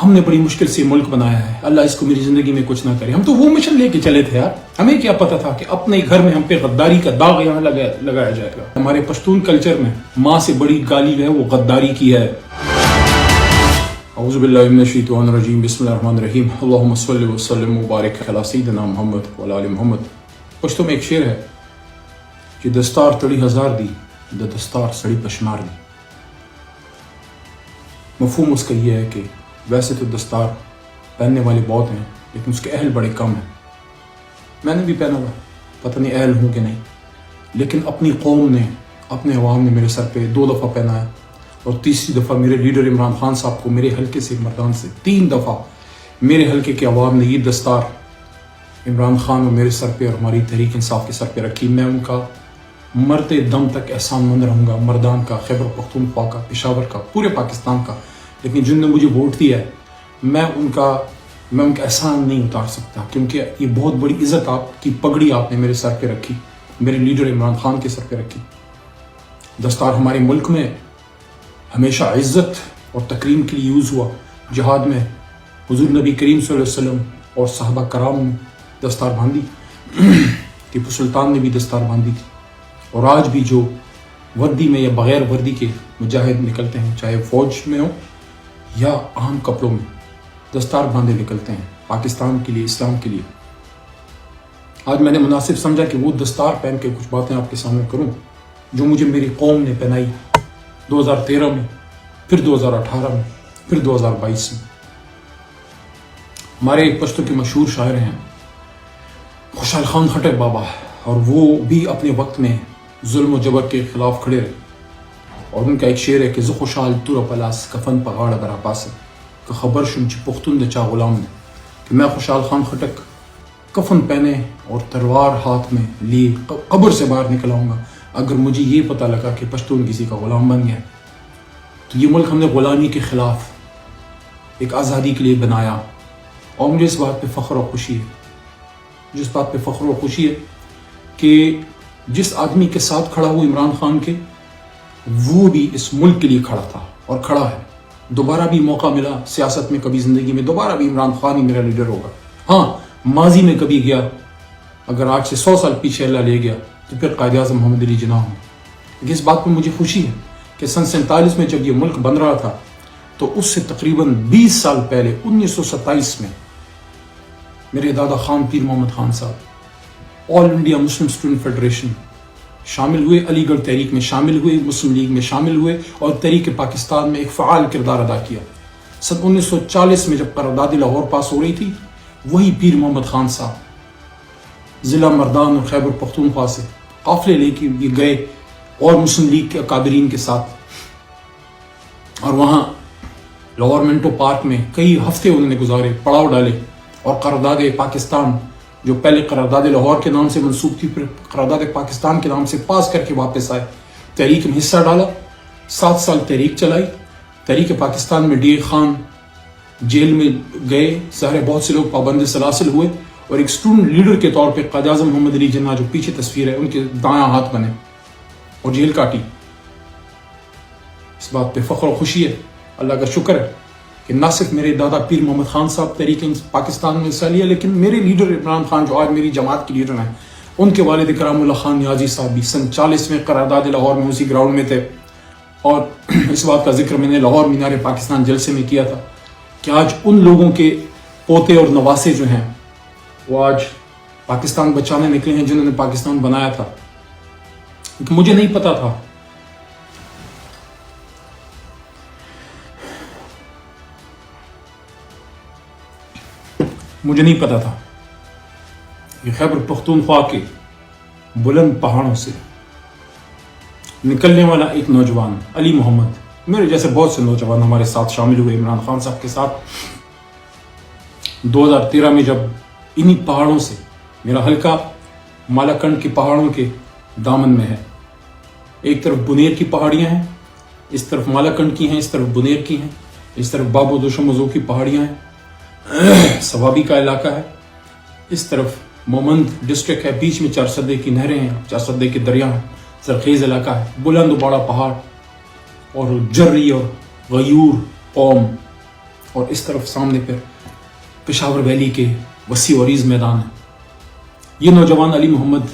ہم نے بڑی مشکل سے ملک بنایا ہے، اللہ اس کو میری زندگی میں کچھ نہ کرے. ہم تو وہ مشن لے کے چلے تھے یار، ہمیں کیا پتا تھا کہ اپنے گھر میں ہم پہ غداری کا داغ یہاں لگایا جائے گا. ہمارے پشتون کلچر میں ماں سے بڑی گالی جو ہے وہ غداری کی ہے. اعوذ باللہ من الشیطان الرجیم، بسم اللہ الرحمن الرحیم، اللہم صلی وسلم وبارک علی سیدنا محمد وعلی آل محمد. پشتو میں ایک شعر ہے کہ دستار تڑی ہزار دی، دستار سڑی پشمار دی. مفہوم اس کا یہ ہے کہ ویسے تو دستار پہننے والے بہت ہیں لیکن اس کے اہل بڑے کم ہیں. میں نے بھی پہنا ہوا، پتہ نہیں اہل ہوں کہ نہیں، لیکن اپنی قوم نے، اپنے عوام نے میرے سر پہ 2 دفعہ پہنا ہے، اور تیسری دفعہ میرے لیڈر عمران خان صاحب کو میرے حلقے سے، مردان سے 3 دفعہ میرے حلقے کے عوام نے یہ دستار عمران خان اور میرے سر پہ اور ہماری تحریک انصاف کے سر پہ رکھی. میں ان کا مرتے دم تک احسان مند رہوں گا، مردان کا، خیبر پختونخوا کا، پشاور کا، پورے پاکستان کا. لیکن جن نے مجھے ووٹ دیا ہے میں ان کا احسان نہیں اتار سکتا، کیونکہ یہ بہت بڑی عزت، آپ کی پگڑی آپ نے میرے سر پہ رکھی، میرے لیڈر عمران خان کے سر پہ رکھی. دستار ہمارے ملک میں ہمیشہ عزت اور تکریم کے لیے یوز ہوا. جہاد میں حضور نبی کریم صلی اللہ علیہ وسلم اور صحابہ کرام نے دستار باندھی، ٹیپو سلطان نے بھی دستار باندھی تھی. اور آج بھی جو وردی میں یا بغیر وردی کے مجاہد نکلتے ہیں، چاہے فوج میں ہو یا عام کپڑوں میں، دستار باندھے نکلتے ہیں پاکستان کے لیے، اسلام کے لیے. آج میں نے مناسب سمجھا کہ وہ دستار پہن کے کچھ باتیں آپ کے سامنے کروں جو مجھے میری قوم نے پہنائی 2013 میں، پھر 2018 میں، پھر 2022 میں. ہمارے ایک پشتو کے مشہور شاعر ہیں خوشحال خان خٹک بابا، اور وہ بھی اپنے وقت میں ظلم و جبر کے خلاف کھڑے رہے. اور ان کا ایک شعر ہے کہ زو خوشحال تو پلاس کفن پگاڑ برا پاس کہ خبر شم چ پختون دچا غلام نے، کہ میں خوشحال خان خٹک کفن پہنے اور تلوار ہاتھ میں لیے قبر سے باہر نکل آؤں گا اگر مجھے یہ پتہ لگا کہ پشتون کسی کا غلام بن گیا. تو یہ ملک ہم نے غلامی کے خلاف ایک آزادی کے لیے بنایا، اور مجھے اس بات پہ فخر و خوشی ہے، کہ جس آدمی کے ساتھ کھڑا ہوا عمران خان کے، وہ بھی اس ملک کے لیے کھڑا تھا اور کھڑا ہے. دوبارہ بھی موقع ملا سیاست میں، کبھی زندگی میں دوبارہ بھی عمران خان ہی میرا لیڈر ہوگا. ہاں، ماضی میں کبھی گیا، اگر آج سے 100 سال پیچھے اللہ لے گیا تو پھر قائد اعظم محمد علی جناح ہوں. لیکن اس بات پہ مجھے خوشی ہے کہ سن 47 میں جب یہ ملک بن رہا تھا تو اس سے تقریباً 20 سال پہلے 1927 میں میرے دادا خان پیر محمد خان صاحب آل انڈیا مسلم اسٹوڈنٹ فیڈریشن شامل ہوئے، علی گڑھ تحریک میں شامل ہوئے، مسلم لیگ میں شامل ہوئے، اور تحریک پاکستان میں ایک فعال کردار ادا کیا. سن 1940 میں جب قرارداد لاہور پاس ہو رہی تھی، وہی پیر محمد خان صاحب ضلع مردان اور خیبر پختونخوا سے قافلے لے کے یہ گئے اور مسلم لیگ کے اکابرین کے ساتھ، اور وہاں لاہور منٹو پارک میں کئی ہفتے انہوں نے گزارے، پڑاؤ ڈالے، اور قرارداد پاکستان جو پہلے قرارداد لاہور کے نام سے منسوب تھی، پھر قرارداد پاکستان کے نام سے پاس کر کے واپس آئے. تحریک میں حصہ ڈالا، 7 سال تحریک چلائی. تحریک پاکستان میں ڈی اے خان جیل میں گئے، ظاہر بہت سے لوگ پابند سلاسل ہوئے، اور ایک اسٹوڈنٹ لیڈر کے طور پہ قائد اعظم محمد علی جناح جو پیچھے تصویر ہے ان کے دایاں ہاتھ بنے اور جیل کاٹی. اس بات پہ فخر و خوشی ہے، اللہ کا شکر ہے کہ نہ صرف میرے دادا پیر محمد خان صاحب تحریک پاکستان میں حصہ لیا، لیکن میرے لیڈر عمران خان جو آج میری جماعت کے لیڈر ہیں، ان کے والد کرام اللہ خان نیازی صاحب بھی سن 40 میں قرارداد لاہور میں اسی گراؤنڈ میں تھے. اور اس بات کا ذکر میں نے لاہور مینار پاکستان جلسے میں کیا تھا کہ آج ان لوگوں کے پوتے اور نواسے جو ہیں وہ آج پاکستان بچانے نکلے ہیں جنہوں نے پاکستان بنایا تھا. مجھے نہیں پتا تھا کہ خیبر پختونخوا کے بلند پہاڑوں سے نکلنے والا ایک نوجوان علی محمد، میرے جیسے بہت سے نوجوان ہمارے ساتھ شامل ہوئے عمران خان صاحب کے ساتھ 2013 میں، جب انہی پہاڑوں سے، میرا حلقہ مالاکنڈ کے پہاڑوں کے دامن میں ہے. ایک طرف بنیر کی پہاڑیاں ہیں، اس طرف مالاکنڈ کی ہیں، اس طرف بنیر کی ہیں، اس طرف بابو دوشمزو کی پہاڑیاں ہیں، سوابی کا علاقہ ہے، اس طرف مومند ڈسٹرکٹ ہے، بیچ میں 4 سدے کی نہریں ہیں، 4 سدے کے دریا ہیں، زرخیز علاقہ ہے، بلند و بڑا پہاڑ، اور جری اور غیور قوم اور اس طرف سامنے پھر پشاور ویلی کے وسیع و عریض میدان ہے. یہ نوجوان علی محمد،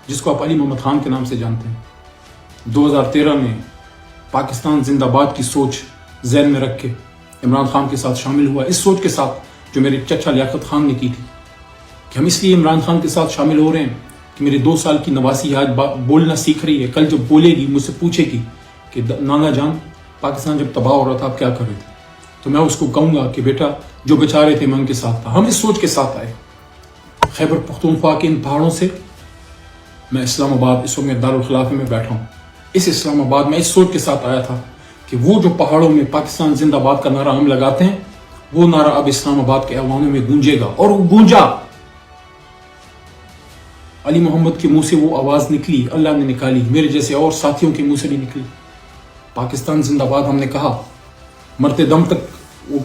جس کو آپ علی محمد خان کے نام سے جانتے ہیں، 2013 میں پاکستان زندہ باد کی سوچ ذہن میں رکھ کے عمران خان کے ساتھ شامل ہوا. اس سوچ کے ساتھ جو میرے چچا لیاقت خان نے کی تھی کہ ہم اس لیے عمران خان کے ساتھ شامل ہو رہے ہیں کہ میرے 2 سال کی نواسی آج بولنا سیکھ رہی ہے. کل جب بولے گی مجھ سے پوچھے گی کہ نانا جان پاکستان جب تباہ ہو رہا تھا آپ کیا کر رہے تھے، تو میں اس کو کہوں گا کہ بیٹا جو بیچارے تھے میں ان کے ساتھ تھا. ہم اس سوچ کے ساتھ آئے. خیبر پختونخوا کے ان پہاڑوں سے میں اسلام آباد، اس وقت میں دارالخلافے میں بیٹھا ہوں، اس اسلام آباد میں اس سوچ کے ساتھ آیا تھا کہ وہ جو پہاڑوں میں پاکستان زندہ باد کا نعرہ ہم لگاتے ہیں وہ نعرہ اب اسلام آباد کے ایوانوں میں گونجے گا. اور وہ گونجا. علی محمد کے منہ سے وہ آواز نکلی، اللہ نے نکالی، میرے جیسے اور ساتھیوں کے منہ سے نہیں نکلی. پاکستان زندہ باد ہم نے کہا، مرتے دم تک وہ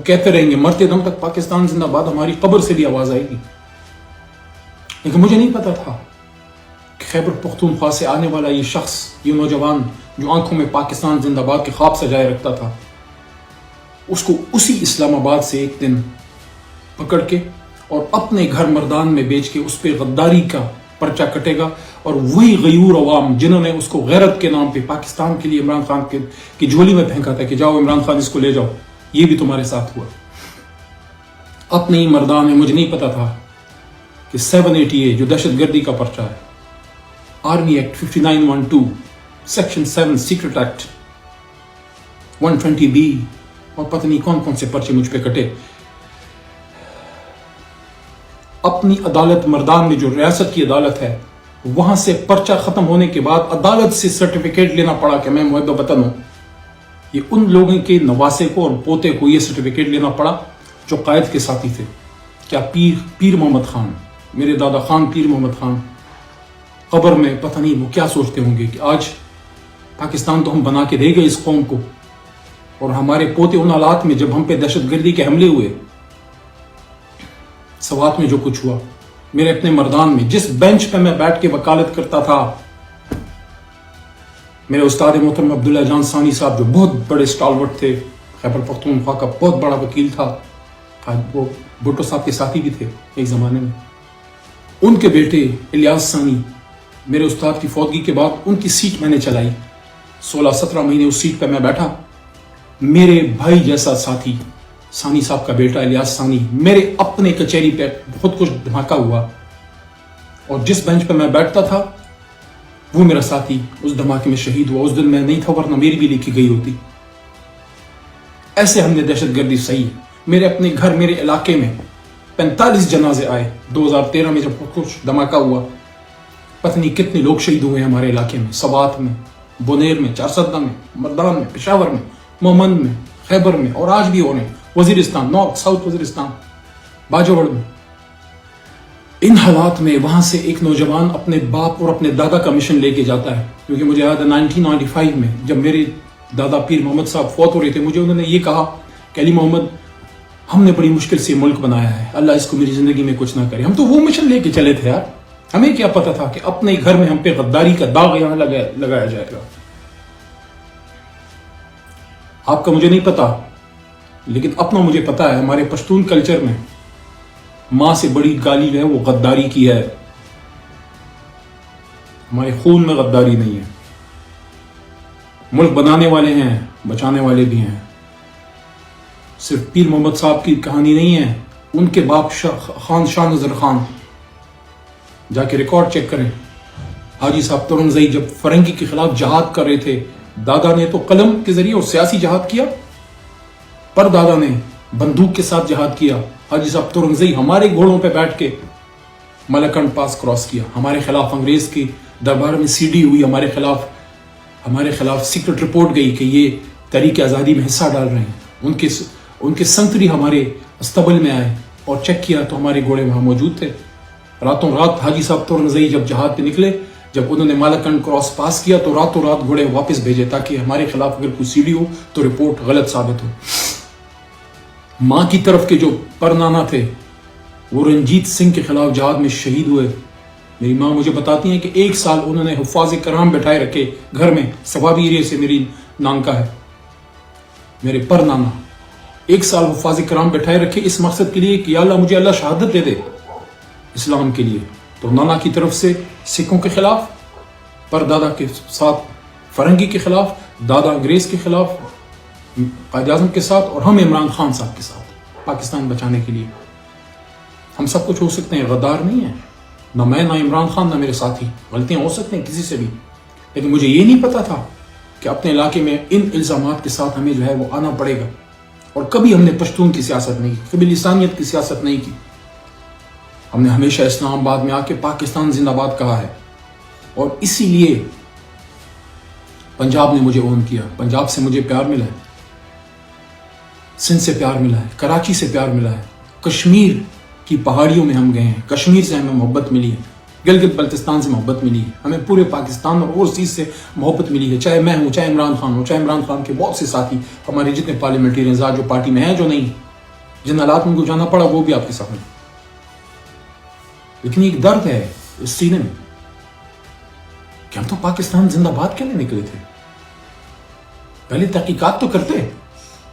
کہتے رہیں گے، مرتے دم تک پاکستان زندہ باد. ہماری قبر سے بھی آواز آئے گی. لیکن مجھے نہیں پتا تھا کہ خیبر پختونخوا سے آنے والا یہ شخص، یہ نوجوان جو آنکھوں میں پاکستان زندہ باد کے خواب سجائے رکھتا تھا، اس کو اسی اسلام آباد سے ایک دن پکڑ کے اور اپنے گھر مردان میں بیچ کے اس پہ غداری کا پرچہ کٹے گا. اور وہی غیور عوام جنہوں نے اس کو غیرت کے نام پہ پاکستان کے لیے عمران خان کی جھولی میں پھینکا تھا کہ جاؤ عمران خان اس کو لے جاؤ، یہ بھی تمہارے ساتھ ہوا. اپنے ہی مردان میں مجھے نہیں پتا تھا کہ 780A جو دہشت گردی کا پرچہ ہے، army act 5912، section 7 secret act 120B اور پتہ نہیں کون کون سے پرچے مجھ پہ کٹے. اپنی عدالت مردان میں جو ریاست کی عدالت ہے وہاں سے پرچہ ختم ہونے کے بعد عدالت سے سرٹیفکیٹ لینا پڑا کہ میں محب وطن ہوں. یہ ان لوگوں کے نواسے کو اور پوتے کو یہ سرٹیفکیٹ لینا پڑا جو قائد کے ساتھی تھے. کیا پیر محمد خان، میرے دادا خان پیر محمد خان، قبر میں پتہ نہیں وہ کیا سوچتے ہوں گے کہ آج پاکستان تو ہم بنا کے دے گئے اس قوم کو، اور ہمارے پوتے ان حالات میں جب ہم پہ دہشت گردی کے حملے ہوئے، سوات میں جو کچھ ہوا، میرے اپنے مردان میں جس بینچ پہ میں بیٹھ کے وکالت کرتا تھا، میرے استاد محترم عبداللہ جان ثانی صاحب جو بہت بڑے اسٹالورٹ تھے، خیبر پختونخوا کا بہت بڑا وکیل تھا، وہ بھٹو صاحب کے ساتھی بھی تھے ایک زمانے میں. ان کے بیٹے الیاس ثانی، میرے استاد کی فوتگی کے بعد ان کی سیٹ میں نے چلائی. 16-17 مہینے اس سیٹ پہ میں بیٹھا. میرے بھائی جیسا ساتھی ثانی صاحب کا بیٹا الیاس ثانی میرے اپنے کچہری پہ خود کچھ دھماکہ ہوا، اور جس بینچ پہ میں بیٹھتا تھا وہ میرا ساتھی اس دھماکے میں شہید ہوا. اس دن میں نہیں تھا ورنہ میری بھی لکھی گئی ہوتی. ایسے ہم نے دہشت گردی سہی. میرے اپنے گھر، میرے علاقے میں 45 جنازے آئے. 2013 میں جب کچھ دھماکہ ہوا، پتہ نہیں کتنے لوگ شہید ہوئے ہمارے علاقے میں، سوات میں، بونیر میں، چارسدہ میں، مردان میں، پشاور میں، مومند میں، خیبر میں، اور آج بھی ہو رہے ہیں وزیرستان، نارتھ ساؤتھ وزیرستان، باجوڑ میں. ان حالات میں وہاں سے ایک نوجوان اپنے باپ اور اپنے دادا کا مشن لے کے جاتا ہے. کیونکہ مجھے یاد ہے 1995 میں جب میرے دادا پیر محمد صاحب فوت ہو رہے تھے، مجھے انہوں نے یہ کہا کہ علی محمد ہم نے بڑی مشکل سے ملک بنایا ہے، اللہ اس کو میری زندگی میں کچھ نہ کرے. ہم تو وہ مشن لے کے چلے تھے یار، ہمیں کیا پتا تھا کہ اپنے گھر میں ہم پہ غداری کا داغ یہاں لگایا جائے گا. آپ کا مجھے نہیں پتا، لیکن اپنا مجھے پتا ہے. ہمارے پشتون کلچر میں ماں سے بڑی گالی جو ہے وہ غداری کی ہے. ہمارے خون میں غداری نہیں ہے. ملک بنانے والے ہیں، بچانے والے بھی ہیں. صرف پیر محمد صاحب کی کہانی نہیں ہے، ان کے باپ خان شاہ نظر خان، جا کے ریکارڈ چیک کریں. حاجی صاحب تورنگزئی جب فرنگی کے خلاف جہاد کر رہے تھے، دادا نے تو قلم کے ذریعے اور سیاسی جہاد کیا، پر دادا نے بندوق کے ساتھ جہاد کیا. حاجی صاحب تورنگزئی ہمارے گھوڑوں پہ بیٹھ کے ملکنڈ پاس کراس کیا. ہمارے خلاف انگریز کی دربار میں سی ڈی ہوئی، ہمارے خلاف سیکرٹ رپورٹ گئی کہ یہ تحریک آزادی میں حصہ ڈال رہے ہیں. ان کے سنتری ہمارے استبل میں آئے اور چیک کیا تو ہمارے گھوڑے وہاں موجود تھے. راتوں رات حاجی صاحب تورنگزئی جب جہاد پہ نکلے، جب انہوں نے مالکنڈ کراس پاس کیا تو راتوں رات گھوڑے واپس بھیجے تاکہ ہمارے خلاف اگر کوئی سی ڈی ہو تو رپورٹ غلط ثابت ہو. ماں کی طرف کے جو پرنانا تھے وہ رنجیت سنگھ کے خلاف جہاد میں شہید ہوئے. میری ماں مجھے بتاتی ہیں کہ 1 سال انہوں نے حفاظ کرام بٹھائے رکھے گھر میں. سوابی ایریا سے میری نانکا ہے، میرے پرنانا 1 سال حفاظ کرام بٹھائے رکھے اس مقصد کے لیے کہ یا اللہ مجھے اللہ شہادت دے دے اسلام کے لیے. تو نانا کی طرف سے سکھوں کے خلاف، پر دادا کے ساتھ فرنگی کے خلاف، دادا انگریز کے خلاف قائد اعظم کے ساتھ، اور ہم عمران خان صاحب کے ساتھ پاکستان بچانے کے لیے. ہم سب کچھ ہو سکتے ہیں، غدار نہیں ہیں، نہ میں نہ عمران خان نہ میرے ساتھی. غلطیاں ہو سکتی ہیں کسی سے بھی، لیکن مجھے یہ نہیں پتا تھا کہ اپنے علاقے میں ان الزامات کے ساتھ ہمیں جو ہے وہ آنا پڑے گا. اور کبھی ہم نے پشتون کی سیاست نہیں کی، کبھی لسانیت کی سیاست نہیں کی. ہم نے ہمیشہ اسلام آباد میں آ کے پاکستان زندہ باد کہا ہے، اور اسی لیے پنجاب نے مجھے اون کیا. پنجاب سے مجھے پیار ملا ہے، سندھ سے پیار ملا ہے، کراچی سے پیار ملا ہے، کشمیر کی پہاڑیوں میں ہم گئے ہیں، کشمیر سے ہمیں محبت ملی ہے، گلگت بلتستان سے محبت ملی ہے، ہمیں پورے پاکستان اور اوورسیز سے محبت ملی ہے. چاہے میں ہوں، چاہے عمران خان ہوں، چاہے عمران خان کے بہت سے ساتھی، ہمارے جتنے پارلیمنٹرینز آج جو پارٹی میں ہیں، جو نہیں، جن حالات میں کو جانا پڑا وہ بھی آپ کے سامنے. لیکن ایک درد ہے اس سینے میں کہ ہم تو پاکستان زندہ باد کے لیے نکلے تھے. پہلے تحقیقات تو کرتے،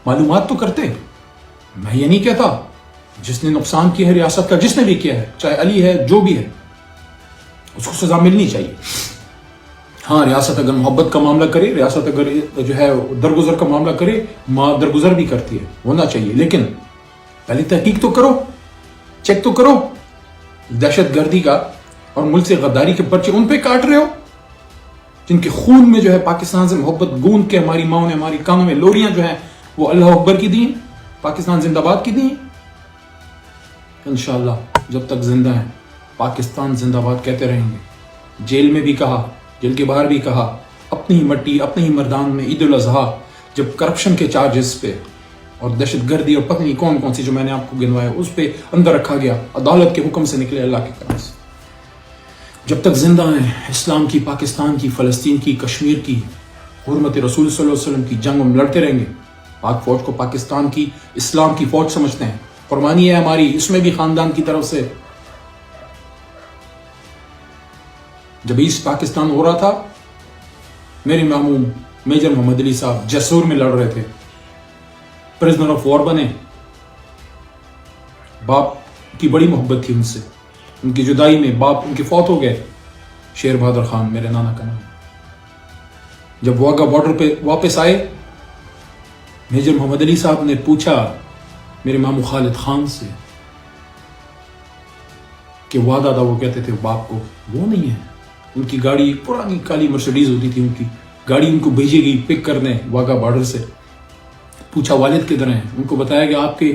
معلومات تو کرتے. میں یہ نہیں کہتا جس نے نقصان کیا ہے ریاست کا، جس نے بھی کیا ہے، چاہے علی ہے، جو بھی ہے، اس کو سزا ملنی چاہیے. ہاں، ریاست اگر محبت کا معاملہ کرے، ریاست اگر جو ہے درگزر کا معاملہ کرے، ماں درگزر بھی کرتی ہے، ہونا چاہیے. لیکن پہلے تحقیق تو کرو، چیک تو کرو. دہشت گردی کا اور ملک سے غداری کے پرچے ان پہ کاٹ رہے ہو جن کے خون میں جو ہے پاکستان سے محبت گوند کے ہماری ماں نے ہماری کانوں میں لوریاں جو ہیں وہ اللہ اکبر کی دی ہیں، پاکستان زندہ باد کی دی ہیں. انشاءاللہ جب تک زندہ ہیں پاکستان زندہ باد کہتے رہیں گے. جیل میں بھی کہا، جیل کے باہر بھی کہا، اپنی ہی مٹی، اپنے ہی مردان میں عید الاضحیٰ جب کرپشن کے چارجز پہ اور دہشت گردی اور پتہ نہیں کون کون سی جو میں نے آپ کو گنوایا اس پہ اندر رکھا گیا، عدالت کے حکم سے نکلے اللہ کی طرف سے. جب تک زندہ ہیں اسلام کی، پاکستان کی، فلسطین کی، کشمیر کی، حرمت رسول صلی اللہ علیہ وسلم کی جنگ ہم لڑتے رہیں گے. پاک فوج کو پاکستان کی، اسلام کی فوج سمجھتے ہیں، قربانی ہے ہماری، اس میں بھی خاندان کی طرف سے. جب ایسٹ پاکستان ہو رہا تھا، میرے ماموں میجر محمد علی صاحب جسور میں لڑ رہے تھے، پرزنر آف وار بنے. باپ کی بڑی محبت تھی ان سے، ان کی جدائی میں باپ ان کے فوت ہو گئے. شیر بہادر خان میرے نانا کا نام. جب واگا بارڈر پہ واپس آئے، میجر محمد علی صاحب نے پوچھا میرے ماموں خالد خان سے کہ وعدہ تھا، وہ کہتے تھے باپ کو وہ نہیں ہے. ان کی گاڑی پرانی کالی مرسڈیز ہوتی تھی، ان کی گاڑی ان کو بھیجی گئی پک کرنے واگا بارڈر سے. پوچھا والد کدھر ہیں؟ ان کو بتایا کہ آپ کے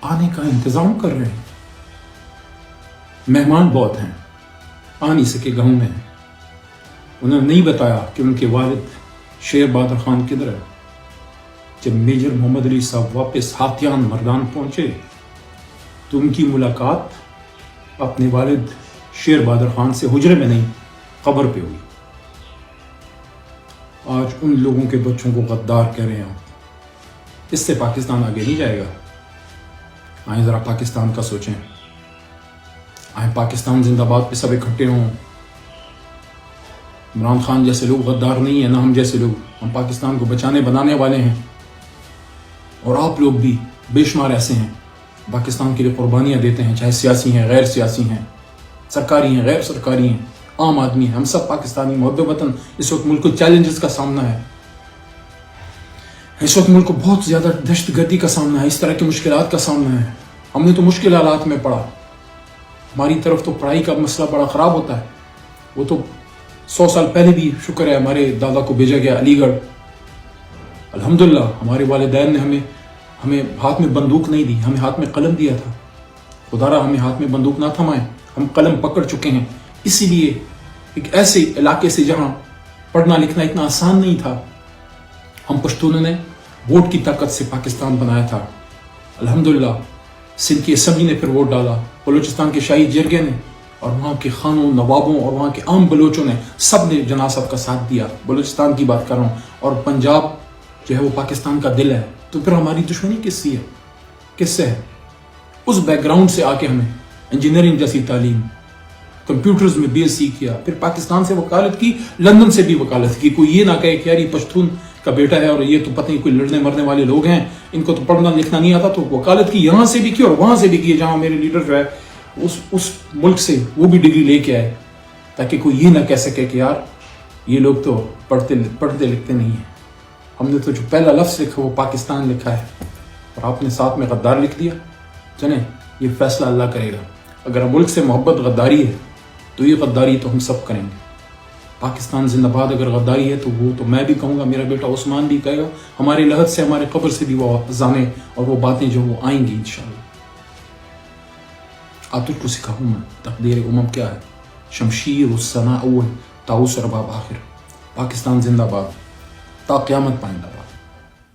آنے کا انتظام کر رہے ہیں، مہمان بہت ہیں، آ نہیں سکے، گاؤں میں ہیں. انہوں نے نہیں بتایا کہ ان کے والد شیر بہادر خان کدھر ہے. جب میجر محمد علی صاحب واپس ہاتھیان مردان پہنچے تو ان کی ملاقات اپنے والد شیر بہادر خان سے حجرے میں نہیں، قبر پہ ہوئی. آج ان لوگوں کے بچوں کو غدار کہہ رہے ہیں. اس سے پاکستان آگے نہیں جائے گا. آئیں ذرا پاکستان کا سوچیں، آئیں پاکستان زندہ باد پہ سب اکٹھے ہوں. عمران خان جیسے لوگ غدار نہیں ہیں، نہ ہم جیسے لوگ. ہم پاکستان کو بچانے بنانے والے ہیں، اور آپ لوگ بھی بے شمار ایسے ہیں پاکستان کے لیے قربانیاں دیتے ہیں، چاہے سیاسی ہیں، غیر سیاسی ہیں، سرکاری ہیں، غیر سرکاری ہیں، عام آدمی ہیں. ہم سب پاکستانی محب وطن. اس وقت ملک کو چیلنجز کا سامنا ہے، اس وقت ملک کو بہت زیادہ دہشت گردی کا سامنا ہے، اس طرح کی مشکلات کا سامنا ہے. ہم نے تو مشکل حالات میں پڑھا. ہماری طرف تو پڑھائی کا مسئلہ بڑا خراب ہوتا ہے. وہ تو 100 سال پہلے بھی شکر ہے ہمارے دادا کو بھیجا گیا علی گڑھ. الحمدللہ ہمارے والدین نے ہمیں ہاتھ میں بندوق نہیں دی، ہمیں ہاتھ میں قلم دیا تھا. خدا را ہمیں ہاتھ میں بندوق نہ تھمائیں، ہم قلم پکڑ چکے ہیں. اسی لیے ایک ایسے علاقے سے جہاں پڑھنا لکھنا اتنا آسان نہیں تھا، ہم پشتونوں نے ووٹ کی طاقت سے پاکستان بنایا تھا. الحمدللہ سندھ کی اسمبلی نے پھر ووٹ ڈالا، بلوچستان کے شاہی جرگے نے، اور وہاں کے خانوں، نوابوں اور وہاں کے عام بلوچوں نے، سب نے جناح صاحب کا ساتھ دیا. بلوچستان کی بات کر رہا ہوں. اور پنجاب جو ہے وہ پاکستان کا دل ہے. تو پھر ہماری دشمنی کس سے ہے؟ کس سے ہے؟ اس بیک گراؤنڈ سے آ کے ہمیں انجینئرنگ جیسی تعلیم، کمپیوٹرز میں BSc کیا، پھر پاکستان سے وکالت کی، لندن سے بھی وکالت کی. کوئی یہ نہ کہے کہ یار یہ پشتون کا بیٹا ہے اور یہ تو پتہ نہیں کوئی لڑنے مرنے والے لوگ ہیں، ان کو تو پڑھنا لکھنا نہیں آتا, تو وکالت کی یہاں سے بھی کی اور وہاں سے بھی کی, جہاں میرے لیڈر جو ہے اس ملک سے وہ بھی ڈگری لے کے آئے, تاکہ کوئی یہ نہ کہہ سکے کہ یار یہ لوگ تو پڑھتے لکھتے نہیں ہیں. ہم نے تو جو پہلا لفظ لکھا وہ پاکستان لکھا ہے, اور آپ نے ساتھ میں غدار لکھ دیا. چلیں یہ فیصلہ اللہ کرے گا. اگر ملک سے محبت غداری ہے تو یہ غداری تو ہم سب کریں گے. پاکستان زندہ باد اگر غداری ہے تو وہ تو میں بھی کہوں گا, میرا بیٹا عثمان بھی کہے گا, ہمارے لحد سے ہمارے قبر سے بھی وہ ازانے اور وہ باتیں جو وہ آئیں گی انشاءاللہ. آتش کو سکھاؤں میں تقدیر امم کیا ہے. شمشیر الثنا اول طاؤس ارباب آخر. پاکستان زندہ باد تا قیامت پائندہ.